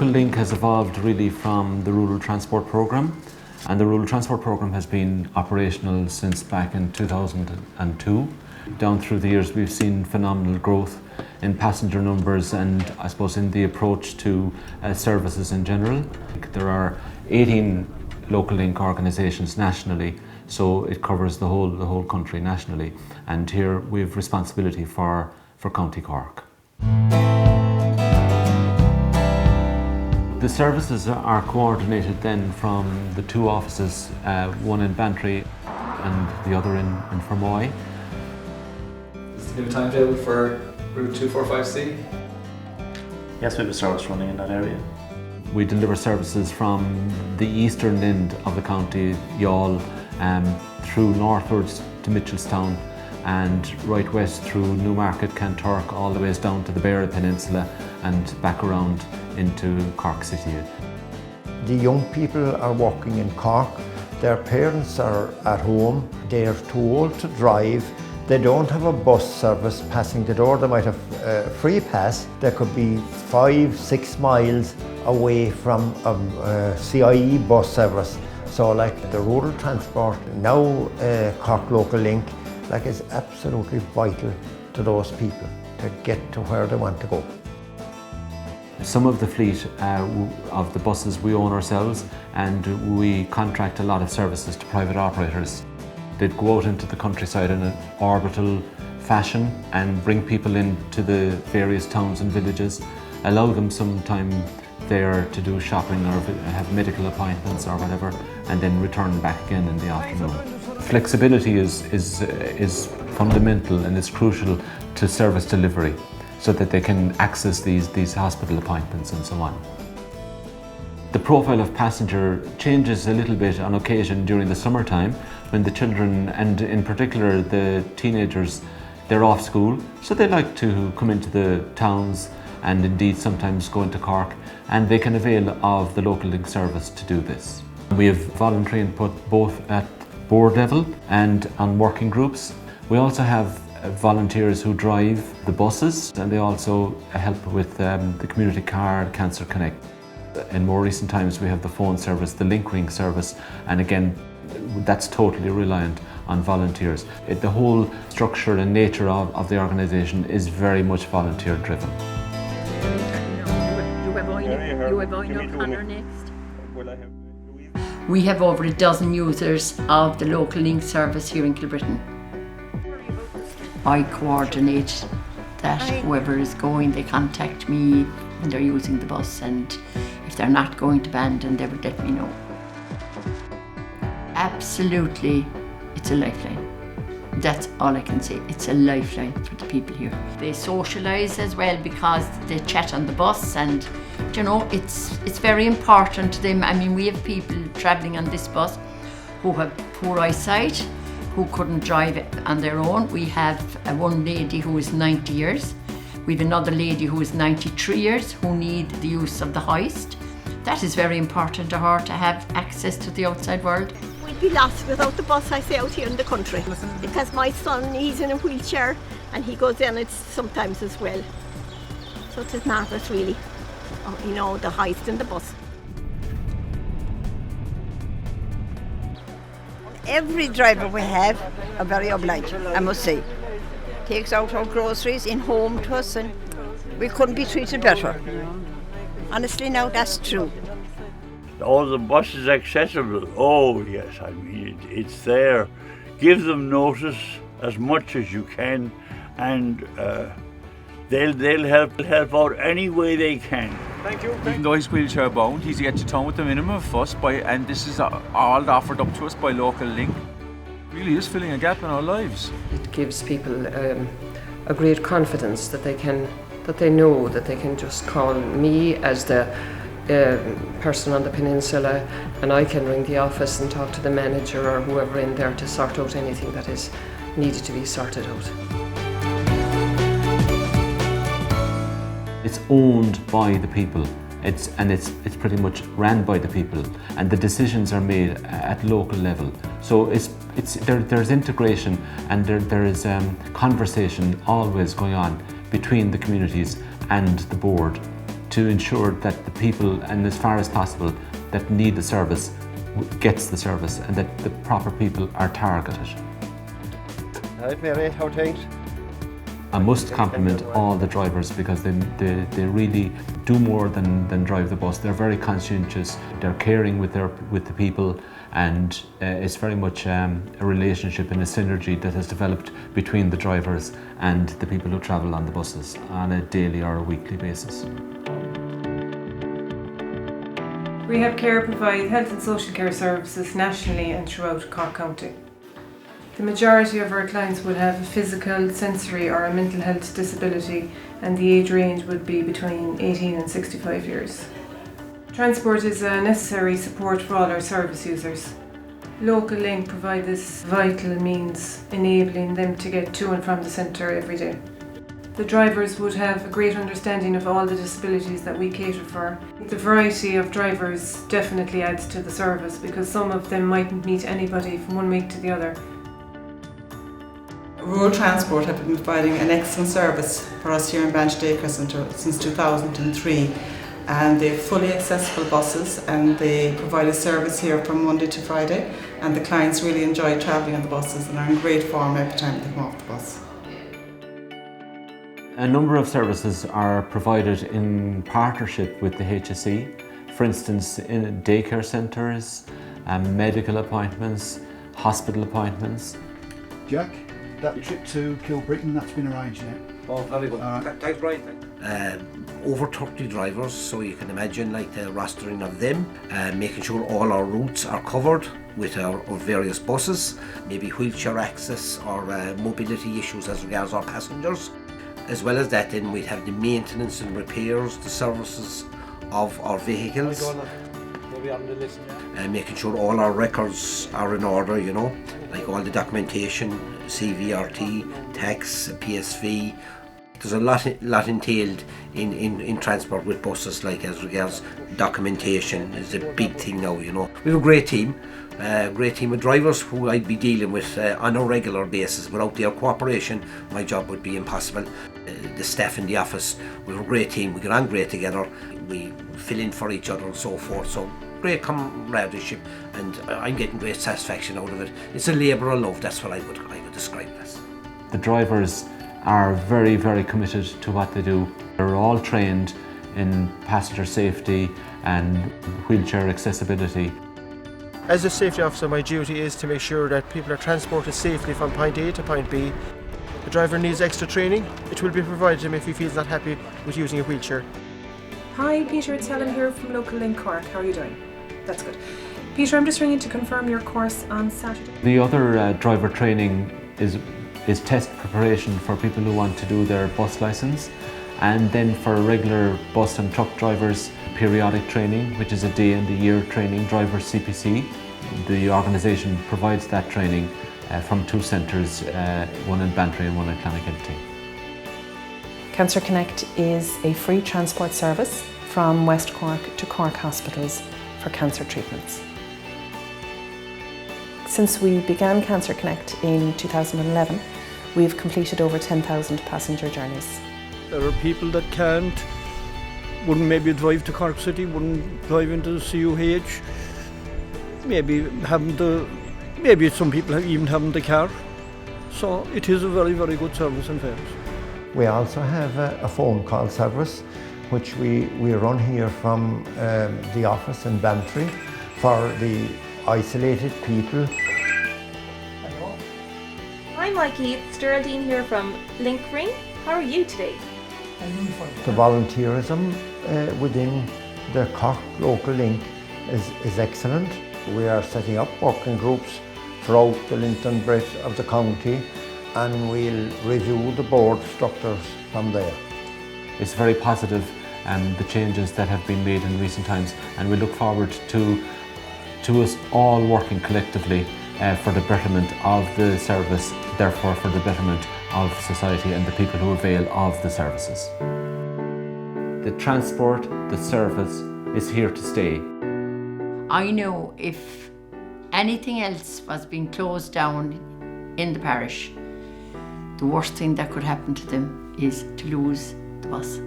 local link has evolved really from the Rural Transport Programme, and the Rural Transport Programme has been operational since back in 2002. Down through the years we've seen phenomenal growth in passenger numbers and I suppose in the approach to services in general. There are 18 local link organisations nationally, so it covers the whole country nationally, and here we have responsibility for County Cork. The services are coordinated then from the two offices, one in Bantry and the other in Fermoy. Is the new timetable for Route 245C? Yes, we have a service running in that area. We deliver services from the eastern end of the county, Niall, through northwards to Mitchelstown and right west through Newmarket, Cantork, all the ways down to the Beara Peninsula and back around into Cork City. The young people are working in Cork, their parents are at home, they are too old to drive, they don't have a bus service passing the door, they might have a free pass, they could be 5-6 miles away from a CIE bus service. So like the rural transport, now Cork Local Link, like is absolutely vital to those people to get to where they want to go. Some of the fleet of the buses we own ourselves, and we contract a lot of services to private operators. They'd go out into the countryside in an orbital fashion and bring people into the various towns and villages, allow them some time there to do shopping or have medical appointments or whatever, and then return back again in the afternoon. Flexibility is fundamental and is crucial to service delivery, so that they can access these hospital appointments and so on. The profile of passenger changes a little bit on occasion during the summertime when the children, and in particular the teenagers, they're off school, so they like to come into the towns and indeed sometimes go into Cork, and they can avail of the local link service to do this. We have voluntary input both at board level and on working groups. We also have volunteers who drive the buses, and they also help with the community card, Cancer Connect. In more recent times we have the phone service, the link ring service, and again that's totally reliant on volunteers. The whole structure and nature of the organisation is very much volunteer driven. We have over a dozen users of the local link service here in Kilbrittain. I coordinate that whoever is going, they contact me when they're using the bus, and if they're not going to Bandon, they would let me know. Absolutely, it's a lifeline. That's all I can say. It's a lifeline for the people here. They socialise as well because they chat on the bus, and you know, it's very important to them. I mean, we have people travelling on this bus who have poor eyesight, who couldn't drive on their own. We have one lady who is 90 years. We have another lady who is 93 years who need the use of the hoist. That is very important to her, to have access to the outside world. We'd be lost without the bus, I say, out here in the country. Because my son, he's in a wheelchair and he goes in it sometimes as well. So it is matters really, you know, the hoist and the bus. Every driver we have are very obliging, I must say. Takes out our groceries in home to us, and we couldn't be treated better. Honestly, now that's true. Oh, the bus is accessible. Oh yes, I mean it's there. Give them notice as much as you can, and they'll help out any way they can. Thank you. Even though he's wheelchair bound, he's yet to town with the minimum of fuss and this is all offered up to us by Local Link. It really is filling a gap in our lives. It gives people a great confidence that they know that they can just call me as the person on the peninsula, and I can ring the office and talk to the manager or whoever in there to sort out anything that is needed to be sorted out. It's owned by the people. It's pretty much ran by the people, and the decisions are made at local level. So there's integration, and there is conversation always going on between the communities and the board to ensure that the people, and as far as possible, that need the service gets the service, and that the proper people are targeted. Right, Mary, how things? I must compliment all the drivers because they really do more than drive the bus. They're very conscientious, they're caring with the people, and it's very much a relationship and a synergy that has developed between the drivers and the people who travel on the buses on a daily or a weekly basis. Rehab Care provide health and social care services nationally and throughout Cork County. The majority of our clients would have a physical, sensory or a mental health disability, and the age range would be between 18 and 65 years. Transport is a necessary support for all our service users. Local Link provide this vital means, enabling them to get to and from the centre every day. The drivers would have a great understanding of all the disabilities that we cater for. The variety of drivers definitely adds to the service because some of them mightn't meet anybody from one week to the other. Rural Transport have been providing an excellent service for us here in Branch Daycare Centre since 2003, and they have fully accessible buses and they provide a service here from Monday to Friday, and the clients really enjoy travelling on the buses and are in great form every time they come off the bus. A number of services are provided in partnership with the HSE, for instance in daycare centres, medical appointments, hospital appointments. Jack? That trip to Kilbritton, that's been arranged now. Oh, very good. Thanks, Brian. Over 30 drivers, so you can imagine like the rostering of them, making sure all our routes are covered with our various buses, maybe wheelchair access or mobility issues as regards our passengers. As well as that, then we'd have the maintenance and repairs, the services of our vehicles. Making sure all our records are in order, you know, like all the documentation, CVRT, tax, PSV. There's a lot entailed in transport with buses, like as regards documentation is a big thing now, you know. We have a great team of drivers who I'd be dealing with on a regular basis. Without their cooperation, my job would be impossible. The staff in the office, we have a great team, we get on great together, we fill in for each other and so forth. So great camaraderie, and I'm getting great satisfaction out of it. It's a labour of love, that's what I would describe it as. The drivers are very, very committed to what they do. They're all trained in passenger safety and wheelchair accessibility. As a safety officer, my duty is to make sure that people are transported safely from point A to point B. The driver needs extra training. It will be provided to him if he feels not happy with using a wheelchair. Hi Peter, it's Helen here from local Link Cork. How are you doing? That's good. Peter, I'm just ringing to confirm your course on Saturday. The other driver training is test preparation for people who want to do their bus licence, and then for regular bus and truck drivers, periodic training, which is a day in the year training, driver CPC. The organisation provides that training from two centres, one in Bantry and one in Clonakilty. Cancer Connect is a free transport service from West Cork to Cork hospitals for cancer treatments. Since we began Cancer Connect in 2011, we've completed over 10,000 passenger journeys. There are people that wouldn't maybe drive to Cork City, wouldn't drive into the CUH, maybe some people even haven't the car. So it is a very, very good service in fairness. We also have a phone call service which we run here from the office in Bantry for the isolated people. Hello. Hi Mikey, it's Geraldine here from Link Ring. How are you today? The volunteerism within the Cork local link is excellent. We are setting up working groups throughout the length and breadth of the county, and we'll review the board structures from there. It's very positive, the changes that have been made in recent times, and we look forward to us all working collectively for the betterment of the service, therefore for the betterment of society and the people who avail of the services. The transport, the service is here to stay. I know if anything else was being closed down in the parish, the worst thing that could happen to them is to lose the bus.